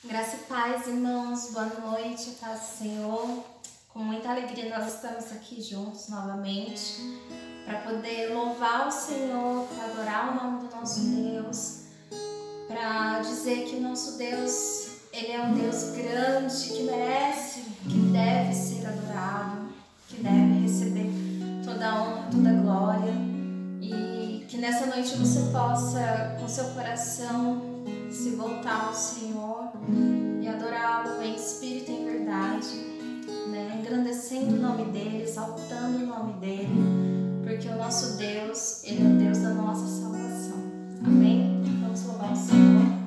Graça e paz, irmãos, boa noite, paz do Senhor. Com muita alegria nós estamos aqui juntos novamente para poder louvar o Senhor, para adorar o nome do nosso Deus, para dizer que o nosso Deus, Ele é um Deus grande, que merece, que deve ser adorado, que deve receber toda a honra, toda a glória, e que nessa noite você possa, com seu coração, se voltar ao Senhor e adorá-lo em espírito e em verdade, né? Engrandecendo o nome dele, exaltando o nome dele, porque o nosso Deus, ele é o Deus da nossa salvação. Amém? Vamos louvar o Senhor.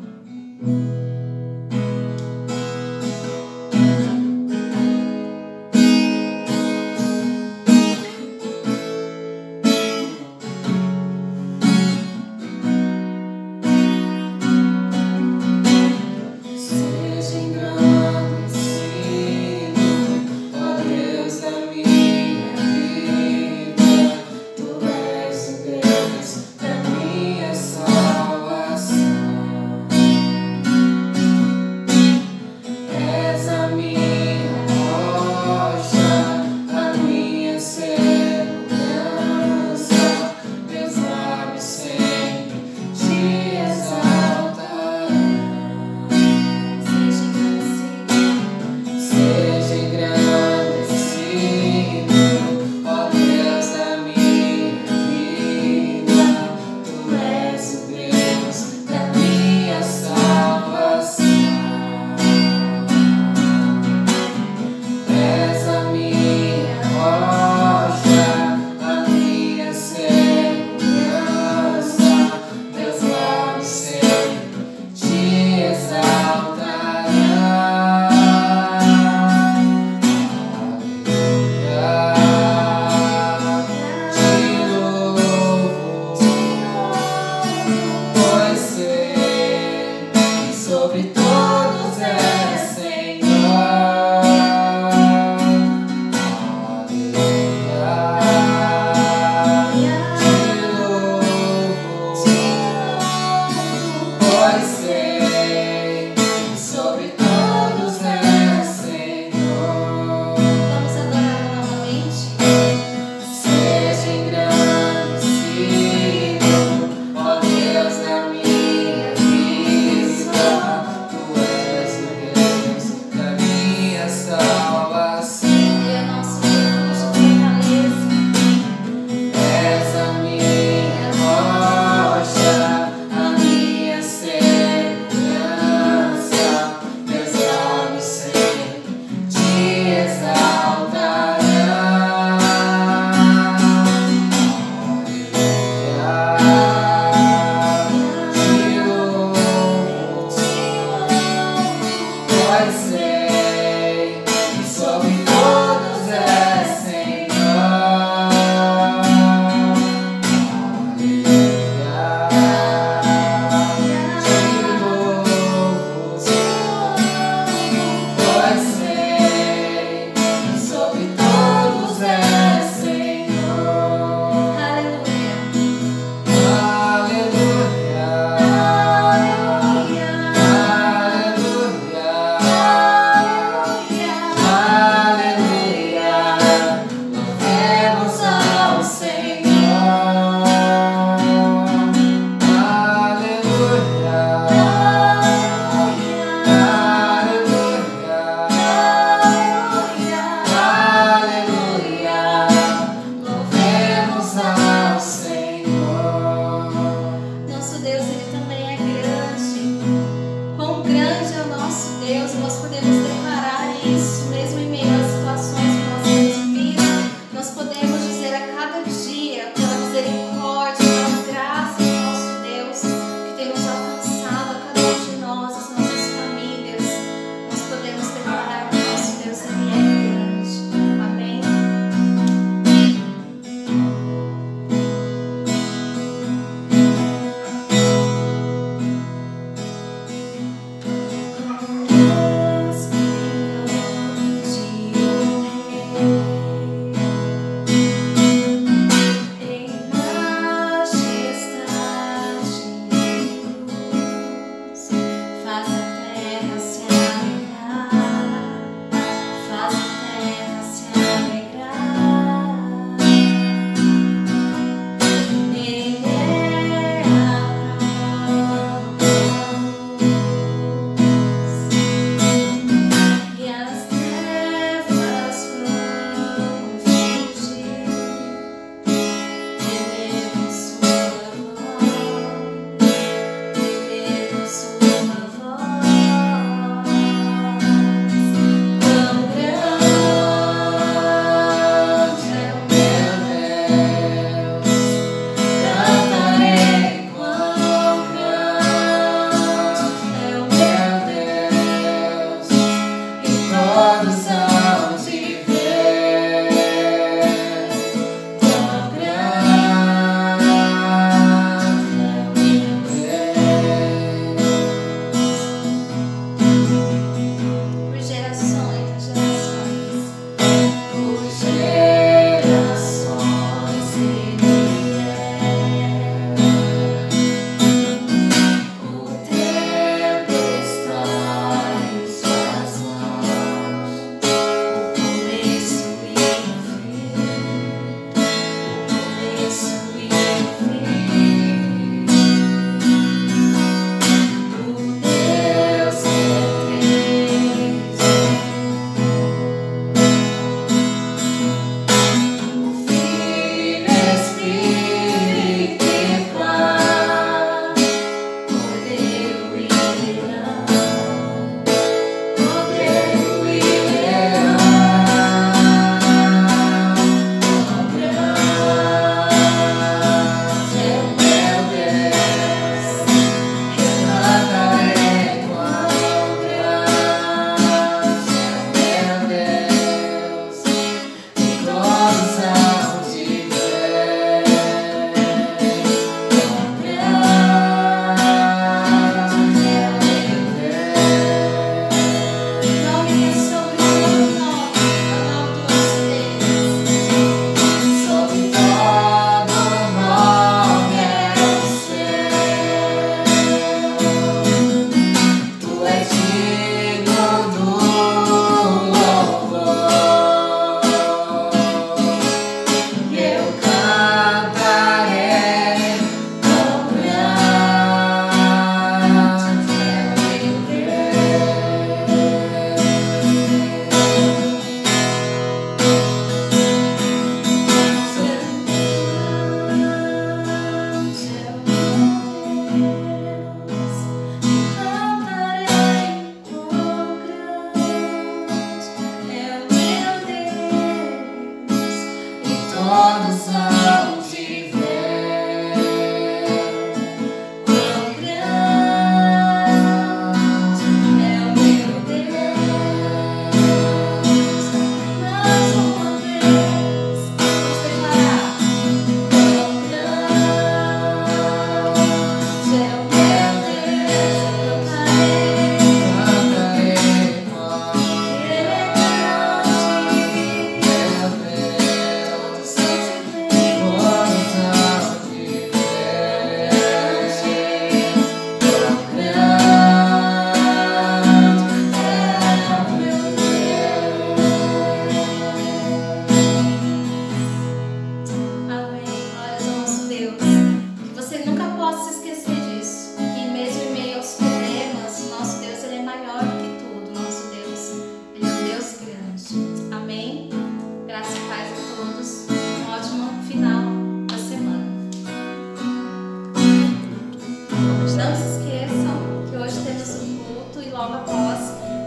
logo após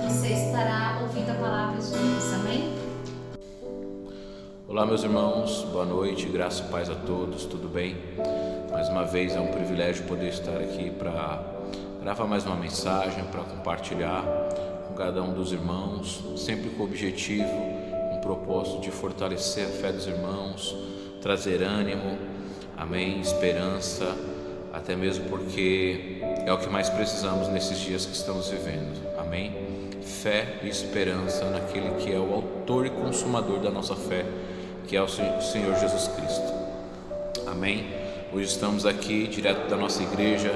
você estará ouvindo a palavra de Deus. Amém? Olá, meus irmãos, boa noite, graça e paz a todos, tudo bem? Mais uma vez é um privilégio poder estar aqui para gravar mais uma mensagem, para compartilhar com cada um dos irmãos, sempre com o objetivo, um propósito de fortalecer a fé dos irmãos, trazer ânimo, amém, esperança, até mesmo porque é o que mais precisamos nesses dias que estamos vivendo, amém? Fé e esperança naquele que é o autor e consumador da nossa fé, que é o Senhor Jesus Cristo, amém? Hoje estamos aqui direto da nossa igreja,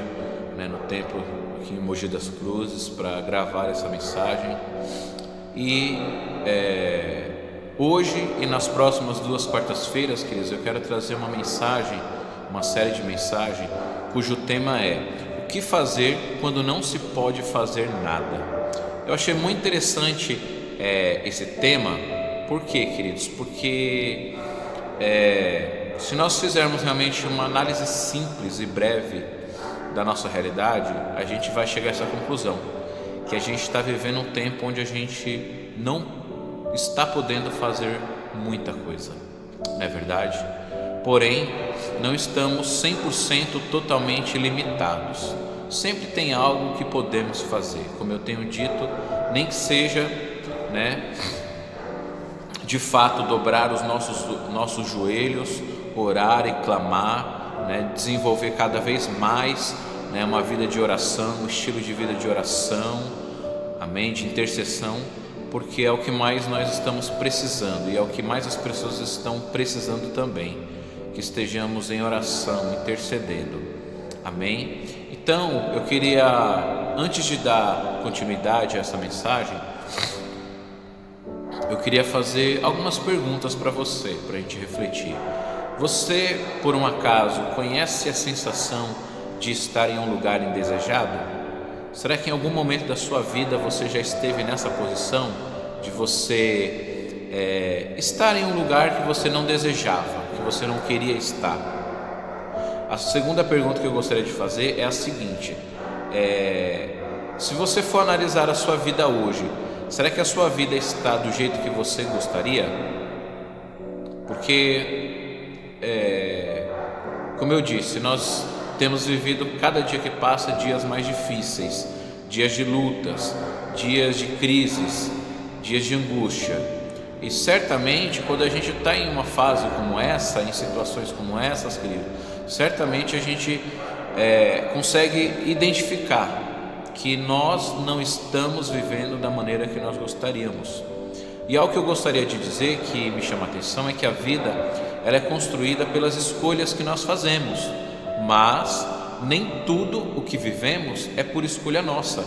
no templo aqui em Mogi das Cruzes, para gravar essa mensagem. E hoje e nas próximas 2 quartas-feiras, queridos, eu quero trazer uma mensagem, uma série de mensagens cujo tema é: o que fazer quando não se pode fazer nada? Eu achei muito interessante esse tema. Por quê, queridos? Porque se nós fizermos realmente uma análise simples e breve da nossa realidade, a gente vai chegar a essa conclusão, que a gente está vivendo um tempo onde a gente não está podendo fazer muita coisa, não é verdade? Porém, não estamos 100% totalmente limitados. Sempre tem algo que podemos fazer, como eu tenho dito, nem que seja, de fato dobrar os nossos joelhos, orar e clamar, desenvolver cada vez mais, uma vida de oração, um estilo de vida de oração, amém, de intercessão, porque é o que mais nós estamos precisando e é o que mais as pessoas estão precisando também, que estejamos em oração, intercedendo, amém? Então eu queria, antes de dar continuidade a essa mensagem, eu queria fazer algumas perguntas para você, para a gente refletir. Você, por um acaso, conhece a sensação de estar em um lugar indesejado? Será que em algum momento da sua vida você já esteve nessa posição de você estar em um lugar que você não desejava, que você não queria estar? A segunda pergunta que eu gostaria de fazer é a seguinte: se você for analisar a sua vida hoje, será que a sua vida está do jeito que você gostaria? Porque, como eu disse, nós temos vivido cada dia que passa dias mais difíceis, dias de lutas, dias de crises, dias de angústia. E certamente quando a gente está em uma fase como essa, em situações como essas, querido, certamente a gente consegue identificar que nós não estamos vivendo da maneira que nós gostaríamos. E algo que eu gostaria de dizer, que me chama a atenção, é que a vida ela é construída pelas escolhas que nós fazemos, mas nem tudo o que vivemos é por escolha nossa.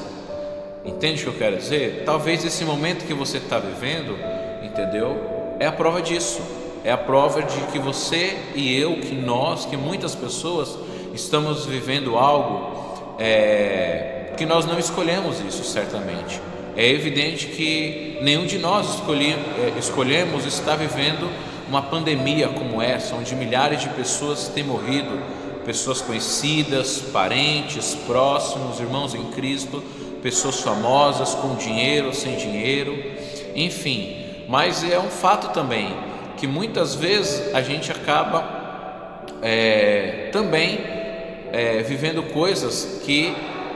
Entende o que eu quero dizer? Talvez esse momento que você está vivendo, entendeu? É a prova disso. É a prova de que você e eu, que nós, que muitas pessoas estamos vivendo algo que nós não escolhemos isso, certamente. É evidente que nenhum de nós escolhemos estar vivendo uma pandemia como essa, onde milhares de pessoas têm morrido, pessoas conhecidas, parentes, próximos, irmãos em Cristo, pessoas famosas, com dinheiro, sem dinheiro, enfim. Mas é um fato também que muitas vezes a gente acaba também vivendo coisas que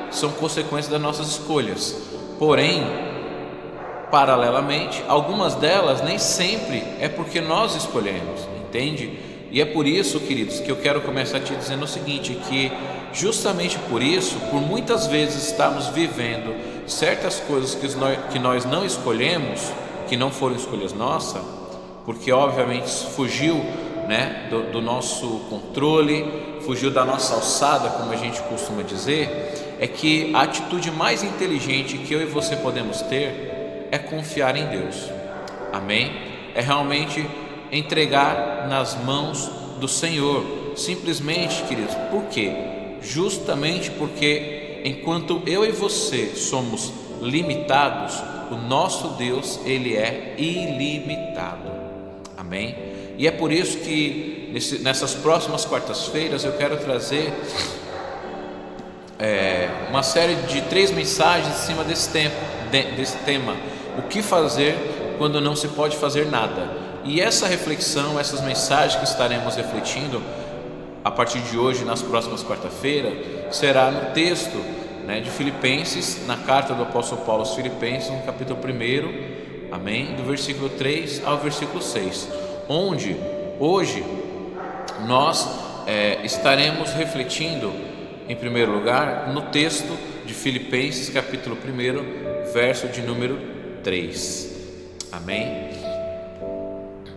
são consequências das nossas escolhas. Porém, paralelamente, algumas delas nem sempre é porque nós escolhemos, entende? E é por isso, queridos, que eu quero começar te dizendo o seguinte, que justamente por isso, por muitas vezes estarmos vivendo certas coisas que nós não escolhemos, que não foram escolhas nossas, porque obviamente fugiu, do nosso controle, fugiu da nossa alçada, como a gente costuma dizer, é que a atitude mais inteligente que eu e você podemos ter é confiar em Deus, amém? É realmente entregar nas mãos do Senhor, simplesmente, queridos. Por quê? Justamente porque enquanto eu e você somos limitados, o nosso Deus, Ele é ilimitado, amém? E é por isso que nessas próximas quartas-feiras eu quero trazer uma série de 3 mensagens em cima desse tema: o que fazer quando não se pode fazer nada. E essa reflexão, essas mensagens que estaremos refletindo a partir de hoje, nas próximas quarta-feiras, será no texto, de Filipenses, na carta do apóstolo Paulo aos Filipenses, no capítulo 1, amém, do versículo 3 ao versículo 6, onde hoje nós estaremos refletindo, em primeiro lugar, no texto de Filipenses, capítulo 1, verso de número 3, amém.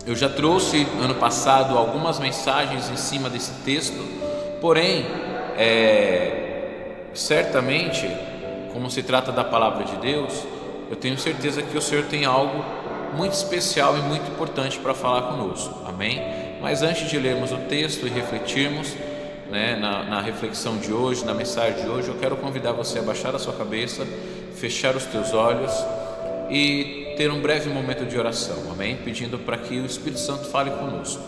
Eu já trouxe ano passado algumas mensagens em cima desse texto, porém, certamente, como se trata da palavra de Deus, eu tenho certeza que o Senhor tem algo muito especial e muito importante para falar conosco, amém? Mas antes de lermos o texto e refletirmos, na reflexão de hoje, na mensagem de hoje, eu quero convidar você a baixar a sua cabeça, fechar os teus olhos e ter um breve momento de oração, amém? Pedindo para que o Espírito Santo fale conosco,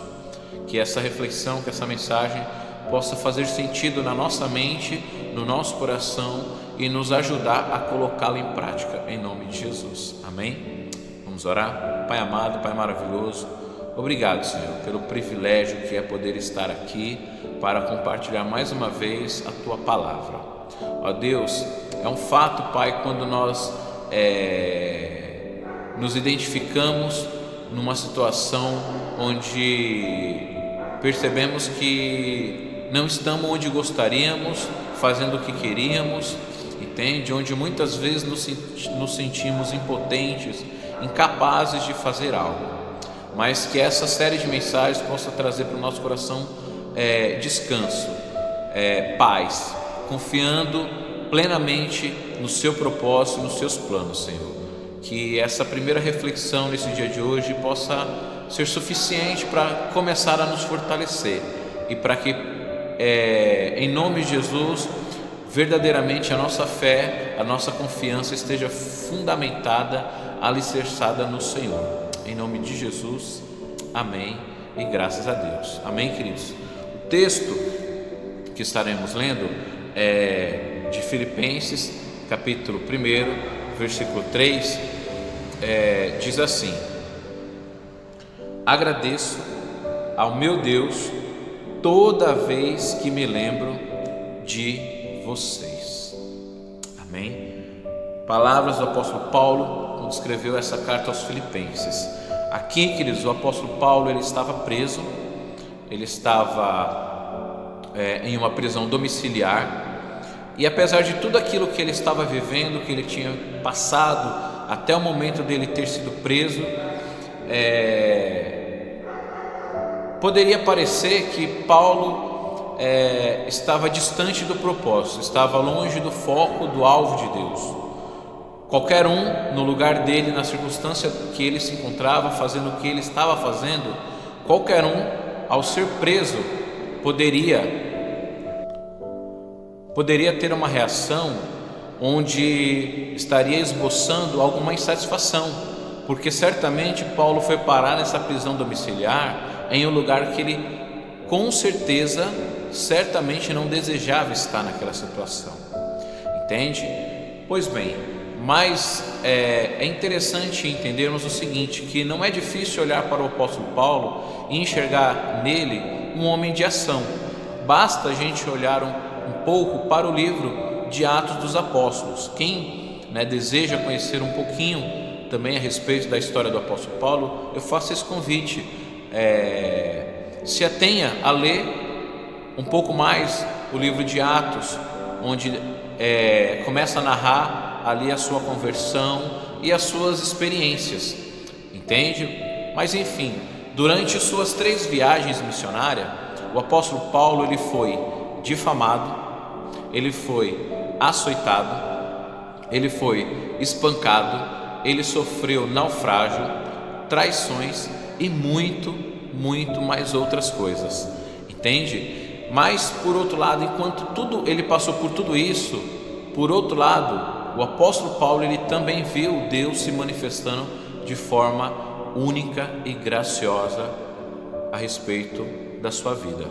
que essa reflexão, que essa mensagem possa fazer sentido na nossa mente, no nosso coração e nos ajudar a colocá-la em prática, em nome de Jesus, amém? Vamos orar? Pai amado, Pai maravilhoso, obrigado, Senhor, pelo privilégio que é poder estar aqui para compartilhar mais uma vez a Tua palavra. Ó Deus, é um fato, Pai, quando nós nos identificamos numa situação onde percebemos que não estamos onde gostaríamos, fazendo o que queríamos, entende? Onde muitas vezes nos sentimos impotentes, incapazes de fazer algo, mas que essa série de mensagens possa trazer para o nosso coração descanso, paz, confiando plenamente no Seu propósito e nos Seus planos, Senhor. Que essa primeira reflexão nesse dia de hoje possa ser suficiente para começar a nos fortalecer e para que, em nome de Jesus, verdadeiramente a nossa fé, a nossa confiança esteja fundamentada, alicerçada no Senhor. Em nome de Jesus, amém e graças a Deus. Amém, queridos? O texto que estaremos lendo é de Filipenses, capítulo 1, versículo 3, diz assim: agradeço ao meu Deus toda vez que me lembro de vocês. Amém? Palavras do apóstolo Paulo quando escreveu essa carta aos Filipenses. Aqui, queridos, o apóstolo Paulo ele estava preso, ele estava em uma prisão domiciliar. E apesar de tudo aquilo que ele estava vivendo, que ele tinha passado até o momento dele ter sido preso, poderia parecer que Paulo estava distante do propósito, estava longe do foco, do alvo de Deus. Qualquer um, no lugar dele, na circunstância que ele se encontrava, fazendo o que ele estava fazendo, qualquer um, ao ser preso, poderia ter uma reação onde estaria esboçando alguma insatisfação, porque certamente Paulo foi parar nessa prisão domiciliar em um lugar que ele, com certeza, certamente não desejava estar naquela situação, entende? Pois bem, mas é interessante entendermos o seguinte, que não é difícil olhar para o apóstolo Paulo e enxergar nele um homem de ação. Basta a gente olhar um pouco para o livro de Atos dos Apóstolos. Quem deseja conhecer um pouquinho também a respeito da história do apóstolo Paulo, eu faço esse convite, se atenha a ler um pouco mais o livro de Atos, onde começa a narrar ali a sua conversão e as suas experiências, entende? Mas enfim, durante suas 3 viagens missionárias, o apóstolo Paulo ele foi difamado, ele foi açoitado, ele foi espancado, ele sofreu naufrágio, traições e muito mais outras coisas, entende? Mas por outro lado, enquanto ele passou por tudo isso, por outro lado, o apóstolo Paulo ele também viu Deus se manifestando de forma única e graciosa a respeito da sua vida.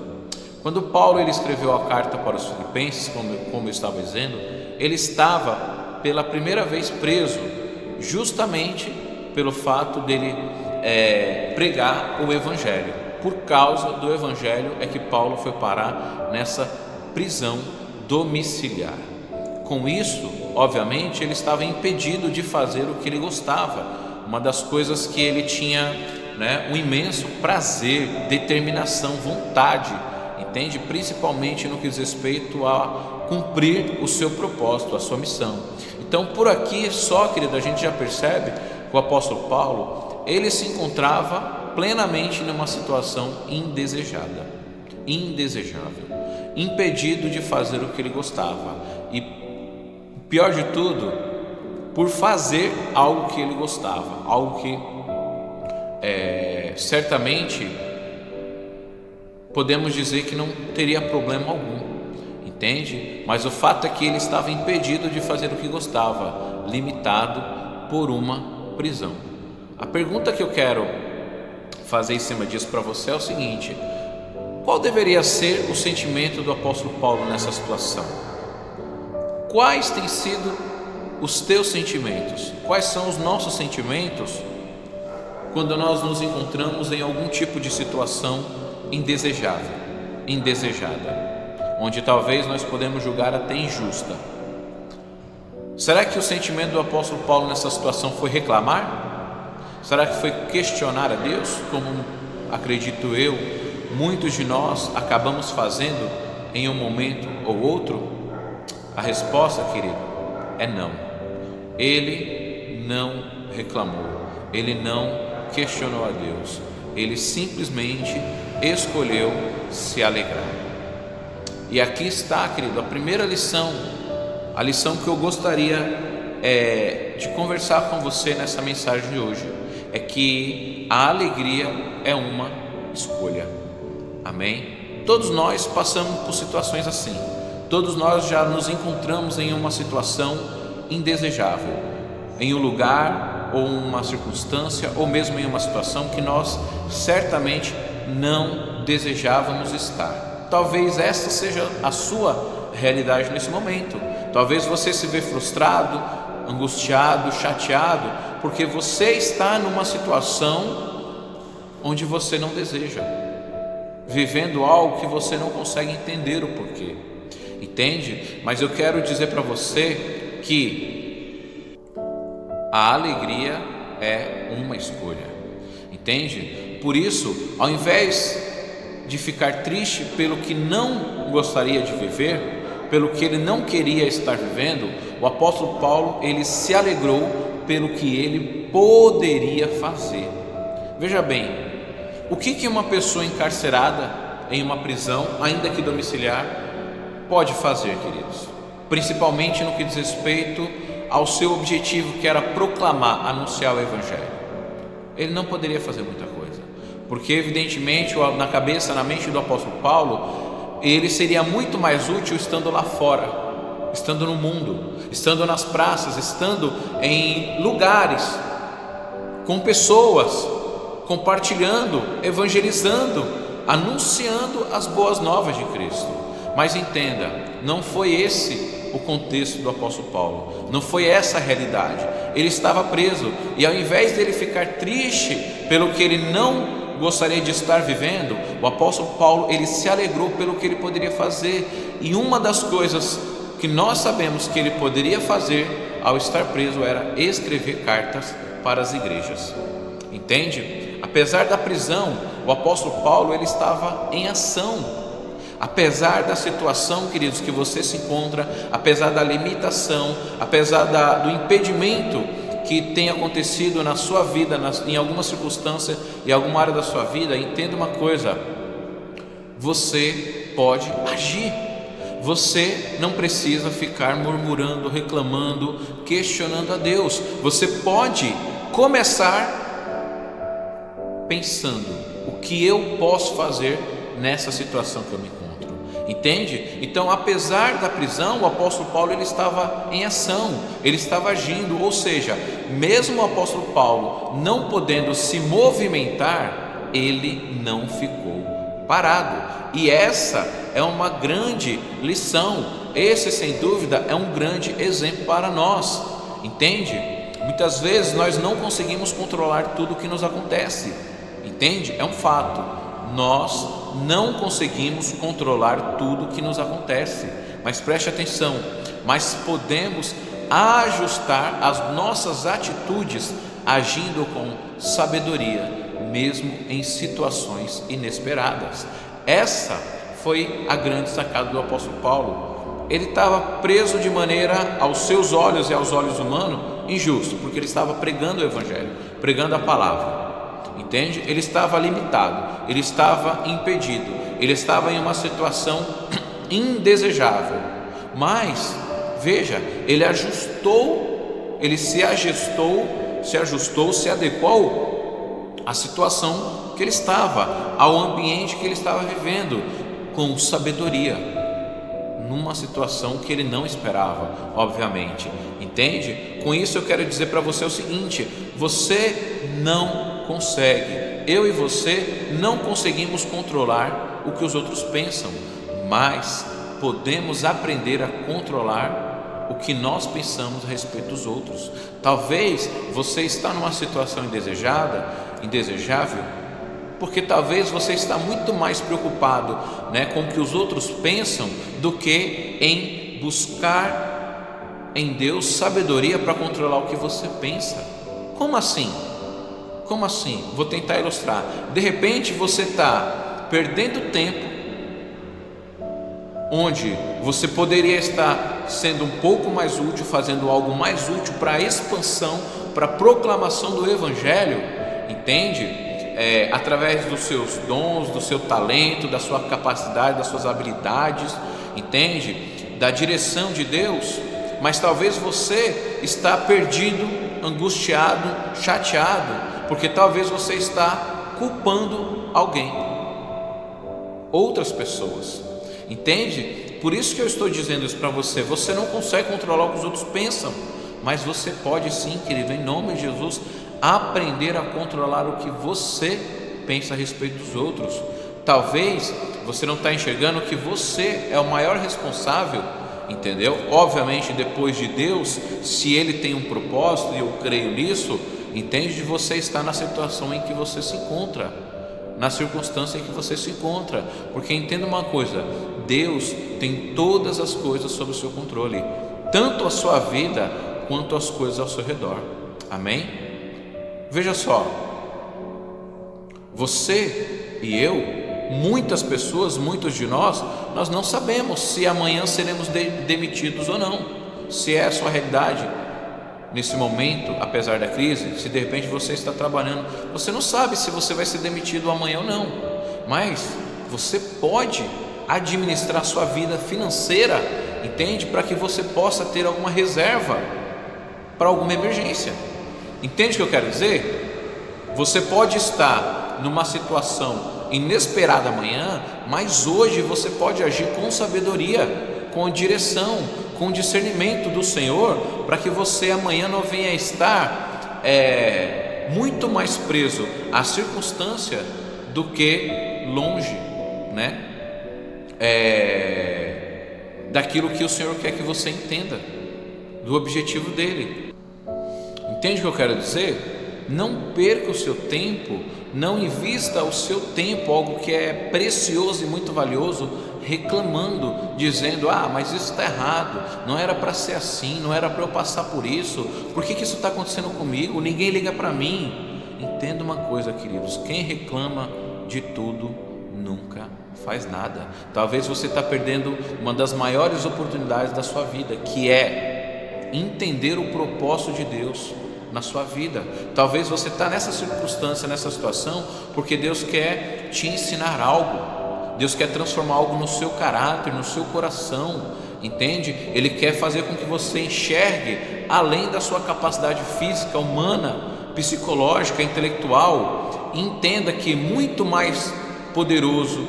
Quando Paulo ele escreveu a carta para os Filipenses, como eu estava dizendo, ele estava pela primeira vez preso, justamente pelo fato dele pregar o Evangelho. Por causa do Evangelho é que Paulo foi parar nessa prisão domiciliar. Com isso, obviamente, ele estava impedido de fazer o que ele gostava, uma das coisas que ele tinha, um imenso prazer, determinação, vontade, entende? Principalmente no que diz respeito a cumprir o seu propósito, a sua missão. Então, por aqui só, querido, a gente já percebe que o apóstolo Paulo, ele se encontrava plenamente numa situação indesejável, impedido de fazer o que ele gostava, e pior de tudo, por fazer algo que ele gostava, algo que certamente podemos dizer que não teria problema algum, entende? Mas o fato é que ele estava impedido de fazer o que gostava, limitado por uma prisão. A pergunta que eu quero fazer em cima disso para você é o seguinte: qual deveria ser o sentimento do apóstolo Paulo nessa situação? Quais têm sido os teus sentimentos? Quais são os nossos sentimentos quando nós nos encontramos em algum tipo de situação indesejada, onde talvez nós podemos julgar até injusta? Será que o sentimento do apóstolo Paulo nessa situação foi reclamar? Será que foi questionar a Deus, como acredito eu, muitos de nós acabamos fazendo em um momento ou outro? A resposta, querido, é não. Ele não reclamou, ele não questionou a Deus, ele simplesmente escolheu se alegrar. E aqui está, querido, a primeira lição, a lição que eu gostaria de conversar com você nessa mensagem de hoje, é que a alegria é uma escolha. Amém? Todos nós passamos por situações assim, todos nós já nos encontramos em uma situação indesejável, em um lugar ou uma circunstância, ou mesmo em uma situação que nós certamente não desejávamos estar. Talvez esta seja a sua realidade nesse momento. Talvez você se vê frustrado, angustiado, chateado, porque você está numa situação onde você não deseja, vivendo algo que você não consegue entender o porquê, entende? Mas eu quero dizer para você que a alegria é uma escolha, entende? Por isso, ao invés de ficar triste pelo que não gostaria de viver, pelo que ele não queria estar vivendo, o apóstolo Paulo, ele se alegrou pelo que ele poderia fazer. Veja bem, o que uma pessoa encarcerada em uma prisão, ainda que domiciliar, pode fazer, queridos? Principalmente no que diz respeito ao seu objetivo, que era proclamar, anunciar o Evangelho. Ele não poderia fazer muita coisa, porque evidentemente na mente do apóstolo Paulo, ele seria muito mais útil estando lá fora, estando no mundo, estando nas praças, estando em lugares com pessoas, compartilhando, evangelizando, anunciando as boas novas de Cristo. Mas entenda, não foi esse o contexto do apóstolo Paulo, não foi essa a realidade. Ele estava preso, e ao invés dele ficar triste pelo que ele não gostaria de estar vivendo, o apóstolo Paulo, ele se alegrou pelo que ele poderia fazer. E uma das coisas que nós sabemos que ele poderia fazer ao estar preso era escrever cartas para as igrejas, entende? Apesar da prisão, o apóstolo Paulo, ele estava em ação. Apesar da situação, queridos, que você se encontra, apesar da limitação, apesar do impedimento que tem acontecido na sua vida, em alguma circunstância, em alguma área da sua vida, entenda uma coisa: você pode agir. Você não precisa ficar murmurando, reclamando, questionando a Deus. Você pode começar pensando: o que eu posso fazer nessa situação que eu me encontro? Entende? Então, apesar da prisão, o apóstolo Paulo, ele estava em ação, ele estava agindo. Ou seja, mesmo o apóstolo Paulo não podendo se movimentar, ele não ficou parado. E essa é uma grande lição. Esse, sem dúvida, é um grande exemplo para nós, entende? Muitas vezes nós não conseguimos controlar tudo o que nos acontece, entende? É um fato, nós não conseguimos controlar tudo o que nos acontece, mas preste atenção, mas podemos ajustar as nossas atitudes agindo com sabedoria, mesmo em situações inesperadas. Essa foi a grande sacada do apóstolo Paulo. Ele estava preso de maneira, aos seus olhos e aos olhos humanos, injusto, porque ele estava pregando o evangelho, pregando a palavra, entende? Ele estava limitado, ele estava impedido, ele estava em uma situação indesejável, mas veja, ele se adequou à situação que ele estava, ao ambiente que ele estava vivendo, com sabedoria, numa situação que ele não esperava, obviamente, entende? Com isso eu quero dizer para você o seguinte: você não consegue, eu e você não conseguimos controlar o que os outros pensam, mas podemos aprender a controlar o que nós pensamos a respeito dos outros. Talvez você está numa situação indesejável, porque talvez você está muito mais preocupado, com o que os outros pensam do que em buscar em Deus sabedoria para controlar o que você pensa. Como assim? Como assim? Vou tentar ilustrar. De repente você está perdendo tempo onde você poderia estar sendo um pouco mais útil, fazendo algo mais útil para a expansão, para a proclamação do Evangelho, entende? Através dos seus dons, do seu talento, da sua capacidade, das suas habilidades, entende? Da direção de Deus, mas talvez você está perdido, angustiado, chateado, porque talvez você está culpando alguém, outras pessoas, entende? Por isso que eu estou dizendo isso para você. Você não consegue controlar o que os outros pensam, mas você pode sim, querido, em nome de Jesus, aprender a controlar o que você pensa a respeito dos outros. Talvez você não está enxergando que você é o maior responsável, entendeu? Obviamente depois de Deus, se Ele tem um propósito, e eu creio nisso, entende? De você estar na situação em que você se encontra, na circunstância em que você se encontra, porque entenda uma coisa: Deus tem todas as coisas sob o seu controle, tanto a sua vida quanto as coisas ao seu redor. Amém? Veja só, você e eu, muitas pessoas, muitos de nós não sabemos se amanhã seremos demitidos ou não, se é a sua realidade nesse momento, apesar da crise. Se de repente você está trabalhando, você não sabe se você vai ser demitido amanhã ou não, mas você pode administrar sua vida financeira, entende? Para que você possa ter alguma reserva para alguma emergência. Entende o que eu quero dizer? Você pode estar numa situação inesperada amanhã, mas hoje você pode agir com sabedoria, com direção, com discernimento do Senhor, para que você amanhã não venha estar muito mais preso à circunstância do que longe, daquilo que o Senhor quer que você entenda, do objetivo dele. Entende o que eu quero dizer? Não perca o seu tempo, não invista o seu tempo, algo que é precioso e muito valioso, reclamando, dizendo: mas isso está errado, não era para ser assim, não era para eu passar por isso, por que isso está acontecendo comigo, ninguém liga para mim. Entenda uma coisa, queridos: quem reclama de tudo nunca faz nada. Talvez você está perdendo uma das maiores oportunidades da sua vida, que é entender o propósito de Deus na sua vida. Talvez você está nessa circunstância, nessa situação, porque Deus quer te ensinar algo, Deus quer transformar algo no seu caráter, no seu coração, entende? Ele quer fazer com que você enxergue além da sua capacidade física, humana, psicológica, intelectual. Entenda que muito mais poderoso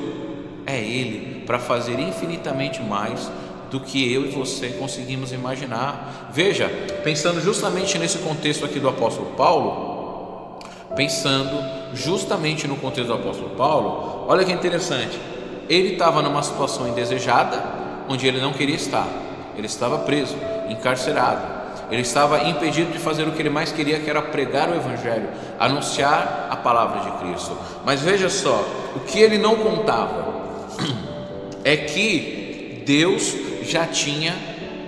é Ele para fazer infinitamente mais do que eu e você conseguimos imaginar. Veja, pensando justamente nesse contexto aqui do apóstolo Paulo, pensando justamente no contexto do apóstolo Paulo. Olha que interessante, ele estava numa situação indesejada, onde ele não queria estar. Ele estava preso, encarcerado, ele estava impedido de fazer o que ele mais queria, que era pregar o Evangelho, anunciar a palavra de Cristo. Mas veja só, o que ele não contava é que Deus já tinha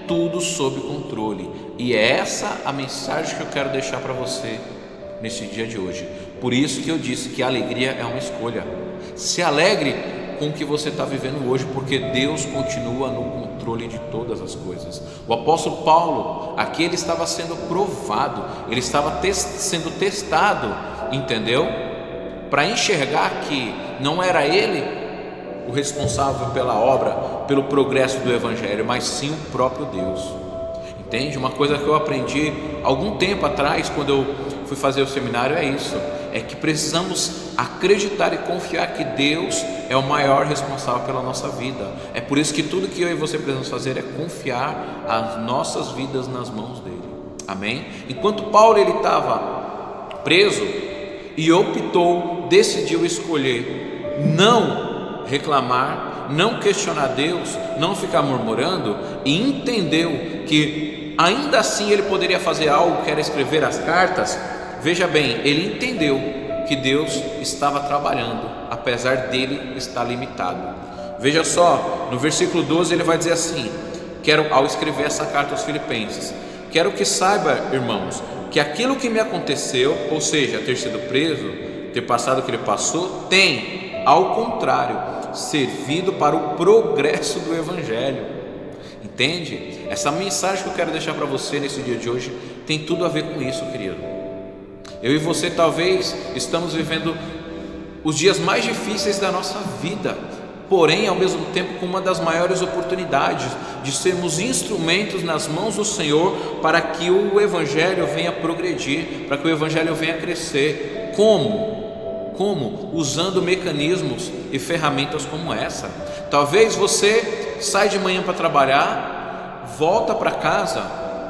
tudo sob controle. E é essa a mensagem que eu quero deixar para você neste dia de hoje. Por isso que eu disse que a alegria é uma escolha. Se alegre com o que você está vivendo hoje, porque Deus continua no controle de todas as coisas. O apóstolo Paulo, aqui ele estava sendo provado, ele estava sendo testado, entendeu? Para enxergar que não era ele o responsável pela obra, pelo progresso do Evangelho, mas sim o próprio Deus. Entende? Uma coisa que eu aprendi algum tempo atrás, quando eu fui fazer o seminário, é isso: é que precisamos acreditar e confiar que Deus é o maior responsável pela nossa vida. É por isso que tudo que eu e você precisamos fazer é confiar as nossas vidas nas mãos dele. Amém? Enquanto Paulo ele estava preso e decidiu escolher não reclamar, não questionar Deus, não ficar murmurando, e entendeu que ainda assim ele poderia fazer algo, que era escrever as cartas. Veja bem, ele entendeu que Deus estava trabalhando, apesar dele estar limitado. Veja só, no versículo 12 ele vai dizer assim, ao escrever essa carta aos Filipenses: quero que saiba, irmãos, que aquilo que me aconteceu, ou seja, ter sido preso, ter passado o que ele passou, tem, ao contrário, servido para o progresso do Evangelho. Entende? Essa mensagem que eu quero deixar para você nesse dia de hoje tem tudo a ver com isso, querido. Eu e você talvez estamos vivendo os dias mais difíceis da nossa vida, porém ao mesmo tempo com uma das maiores oportunidades de sermos instrumentos nas mãos do Senhor para que o Evangelho venha progredir, para que o Evangelho venha crescer. Como? Usando mecanismos e ferramentas como essa. Talvez você sai de manhã para trabalhar, volta para casa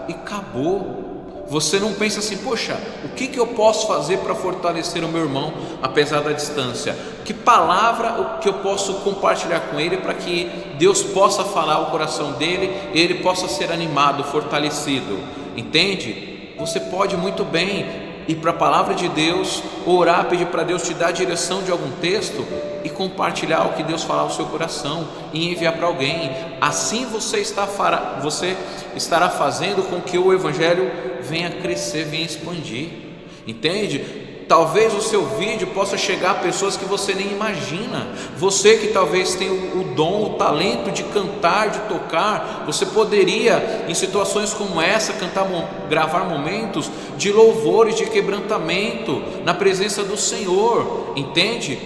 e acabou. Você não pensa assim: poxa, o que eu posso fazer para fortalecer o meu irmão apesar da distância? Que palavra que eu posso compartilhar com ele para que Deus possa falar ao coração dele e ele possa ser animado, fortalecido? Entende? Você pode muito bem ir para a palavra de Deus, orar, pedir para Deus te dar a direção de algum texto e compartilhar o que Deus falar ao seu coração e enviar para alguém. Assim você estará fazendo com que o Evangelho venha crescer, venha expandir. Entende? Talvez o seu vídeo possa chegar a pessoas que você nem imagina. Você que talvez tenha o dom, o talento de cantar, de tocar, você poderia, em situações como essa, gravar momentos de louvor e de quebrantamento na presença do Senhor. Entende?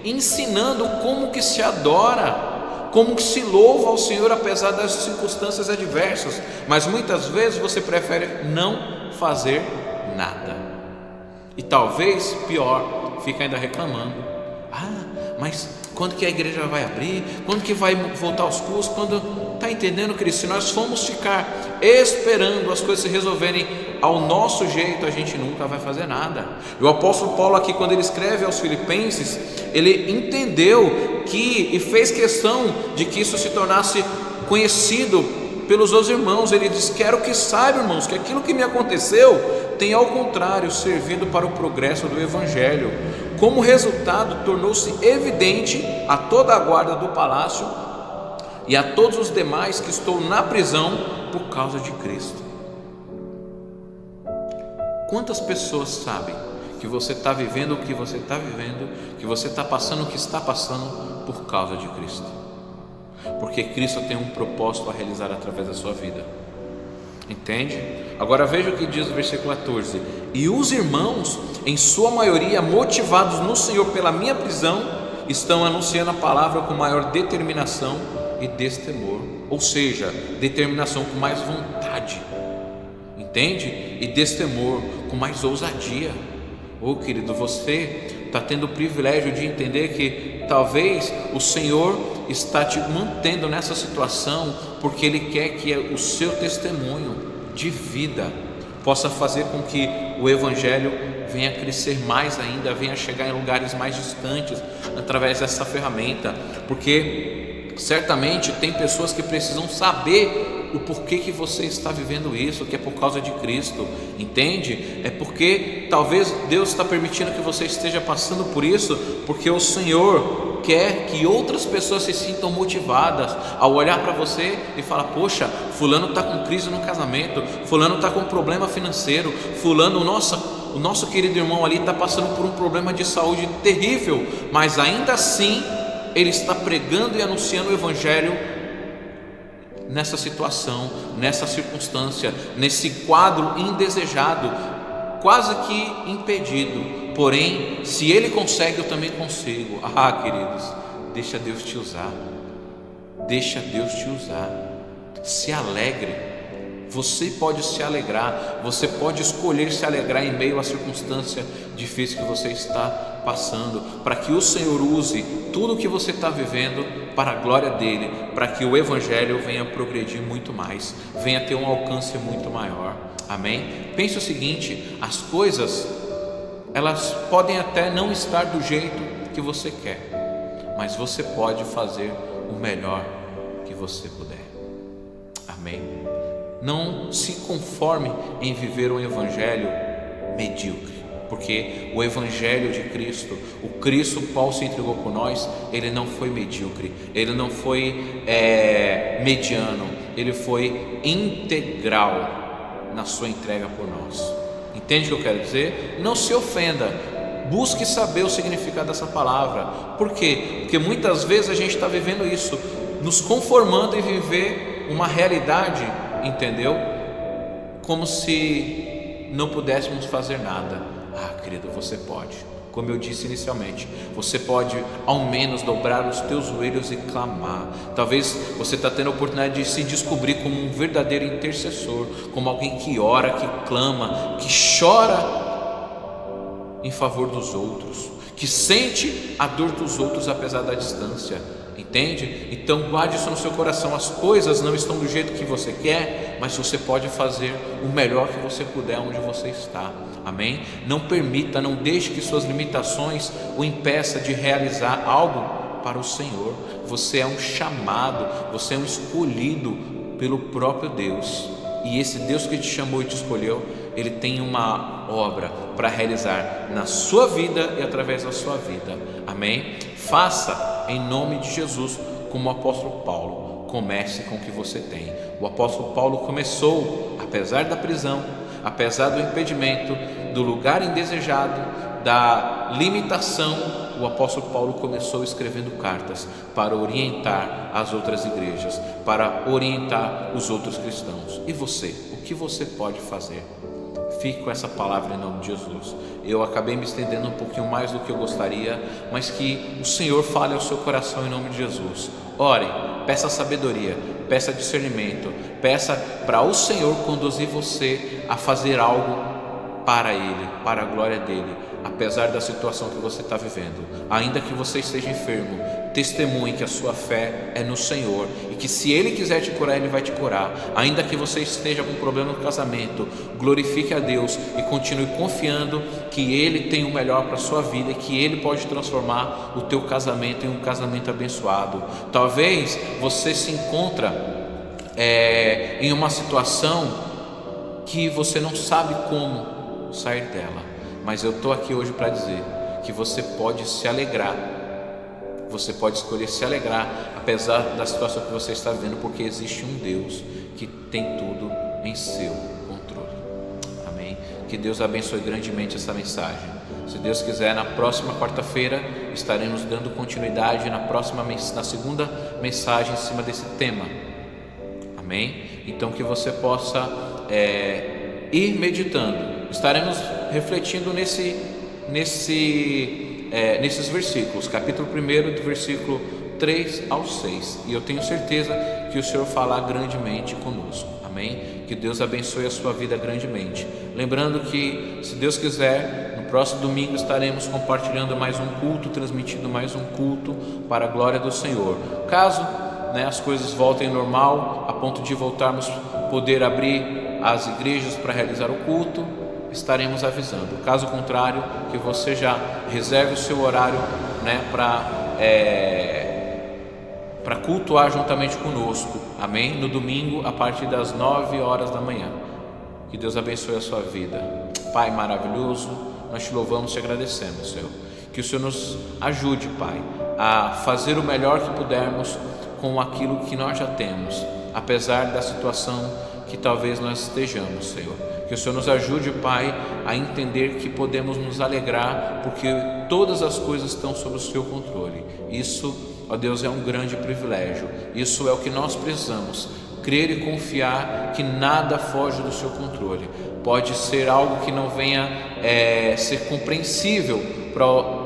Ensinando como que se adora, como que se louva ao Senhor apesar das circunstâncias adversas. Mas muitas vezes você prefere não fazer nada. E talvez, pior, fica ainda reclamando: mas quando que a igreja vai abrir? Quando que vai voltar aos cultos? Está entendendo, Cristo? Se nós formos ficar esperando as coisas se resolverem ao nosso jeito, a gente nunca vai fazer nada. E o apóstolo Paulo aqui, quando ele escreve aos Filipenses, ele entendeu e fez questão de que isso se tornasse conhecido pelos outros irmãos. Ele diz: quero que saibam, irmãos, que aquilo que me aconteceu tem ao contrário servido para o progresso do Evangelho. Como resultado, tornou-se evidente a toda a guarda do palácio e a todos os demais que estou na prisão por causa de Cristo. Quantas pessoas sabem que você está vivendo o que você está vivendo, que você está passando o que está passando por causa de Cristo? Porque Cristo tem um propósito a realizar através da sua vida. Entende? Agora veja o que diz o versículo 14: e os irmãos, em sua maioria motivados no Senhor pela minha prisão, estão anunciando a palavra com maior determinação e destemor. Ou seja, determinação com mais vontade, entende? E destemor com mais ousadia. Querido, você está tendo o privilégio de entender que talvez o Senhor está te mantendo nessa situação porque Ele quer que o seu testemunho de vida possa fazer com que o Evangelho venha crescer mais ainda, venha chegar em lugares mais distantes através dessa ferramenta, porque certamente tem pessoas que precisam saber o porquê que você está vivendo isso, que é por causa de Cristo, entende? É porque talvez Deus está permitindo que você esteja passando por isso, porque o Senhor quer que outras pessoas se sintam motivadas ao olhar para você e falar: poxa, fulano está com crise no casamento, fulano está com problema financeiro, fulano, o nosso querido irmão ali está passando por um problema de saúde terrível, mas ainda assim ele está pregando e anunciando o Evangelho nessa situação, nessa circunstância, nesse quadro indesejado, quase que impedido. Porém, se ele consegue, eu também consigo. Queridos, deixa Deus te usar, deixa Deus te usar. Se alegre. Você pode se alegrar, você pode escolher se alegrar em meio à circunstância difícil que você está passando, para que o Senhor use tudo o que você está vivendo para a glória dele, para que o Evangelho venha progredir muito mais, venha ter um alcance muito maior. Amém? Pense o seguinte: as coisas, elas podem até não estar do jeito que você quer, mas você pode fazer o melhor que você puder. Amém? Não se conforme em viver um evangelho medíocre, porque o evangelho de Cristo, o Cristo qual se entregou por nós, ele não foi medíocre, ele não foi mediano, ele foi integral na sua entrega por nós. Entende o que eu quero dizer? Não se ofenda, busque saber o significado dessa palavra. Por quê? Porque muitas vezes a gente está vivendo isso, nos conformando em viver uma realidade, entendeu? Como se não pudéssemos fazer nada. Querido, você pode. Como eu disse inicialmente, você pode ao menos dobrar os teus joelhos e clamar. Talvez você está tendo a oportunidade de se descobrir como um verdadeiro intercessor, como alguém que ora, que clama, que chora em favor dos outros, que sente a dor dos outros apesar da distância. Entende? Então guarde isso no seu coração. As coisas não estão do jeito que você quer, mas você pode fazer o melhor que você puder onde você está. Amém? Não permita, não deixe que suas limitações o impeça de realizar algo para o Senhor. Você é um chamado, você é um escolhido pelo próprio Deus, e esse Deus que te chamou e te escolheu, ele tem uma obra para realizar na sua vida e através da sua vida. Amém? Faça em nome de Jesus como o apóstolo Paulo. Comece com o que você tem. O apóstolo Paulo começou, apesar da prisão, apesar do impedimento, do lugar indesejado, da limitação, o apóstolo Paulo começou escrevendo cartas para orientar as outras igrejas, para orientar os outros cristãos. E você, o que você pode fazer? Fique com essa palavra em nome de Jesus. Eu acabei me estendendo um pouquinho mais do que eu gostaria, mas que o Senhor fale ao seu coração em nome de Jesus. Ore, peça sabedoria, peça discernimento, peça para o Senhor conduzir você a fazer algo para Ele, para a glória dEle, apesar da situação que você está vivendo. Ainda que você esteja enfermo, testemunhe que a sua fé é no Senhor, e que se Ele quiser te curar, Ele vai te curar. Ainda que você esteja com problema no casamento, glorifique a Deus e continue confiando que Ele tem o melhor para a sua vida, e que Ele pode transformar o teu casamento em um casamento abençoado. Talvez você se encontra em uma situação que você não sabe como sair dela, mas eu estou aqui hoje para dizer que você pode se alegrar, você pode escolher se alegrar apesar da situação que você está vivendo, porque existe um Deus que tem tudo em seu controle. Amém? Que Deus abençoe grandemente essa mensagem. Se Deus quiser, na próxima quarta-feira estaremos dando continuidade na segunda mensagem em cima desse tema. Amém? Então que você possa ir meditando. Estaremos refletindo nesses versículos, capítulo 1, do versículo 3 ao 6, e eu tenho certeza que o Senhor falará grandemente conosco. Amém? Que Deus abençoe a sua vida grandemente. Lembrando que, se Deus quiser, no próximo domingo estaremos compartilhando mais um culto, transmitindo mais um culto para a glória do Senhor. Caso as coisas voltem ao normal, a ponto de voltarmos poder abrir as igrejas para realizar o culto, estaremos avisando. Caso contrário, que você já reserve o seu horário, né, para cultuar juntamente conosco, amém? No domingo, a partir das 9 horas da manhã. Que Deus abençoe a sua vida. Pai maravilhoso, nós te louvamos e te agradecemos, Senhor. Que o Senhor nos ajude, Pai, a fazer o melhor que pudermos com aquilo que nós já temos, apesar da situação que talvez nós estejamos, Senhor. Que o Senhor nos ajude, Pai, a entender que podemos nos alegrar, porque todas as coisas estão sob o seu controle. Isso, ó Deus, é um grande privilégio. Isso é o que nós precisamos, crer e confiar que nada foge do seu controle. Pode ser algo que não venha ser compreensível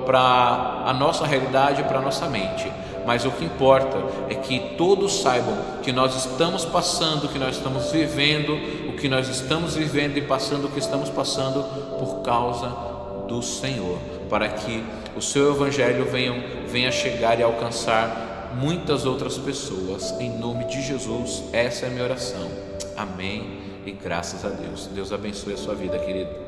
para a nossa realidade, para a nossa mente, mas o que importa é que todos saibam que nós estamos passando, que nós estamos vivendo, o que nós estamos vivendo e passando o que estamos passando por causa do Senhor, para que o seu Evangelho venha chegar e alcançar muitas outras pessoas. Em nome de Jesus, essa é a minha oração. Amém e graças a Deus. Deus abençoe a sua vida, querido.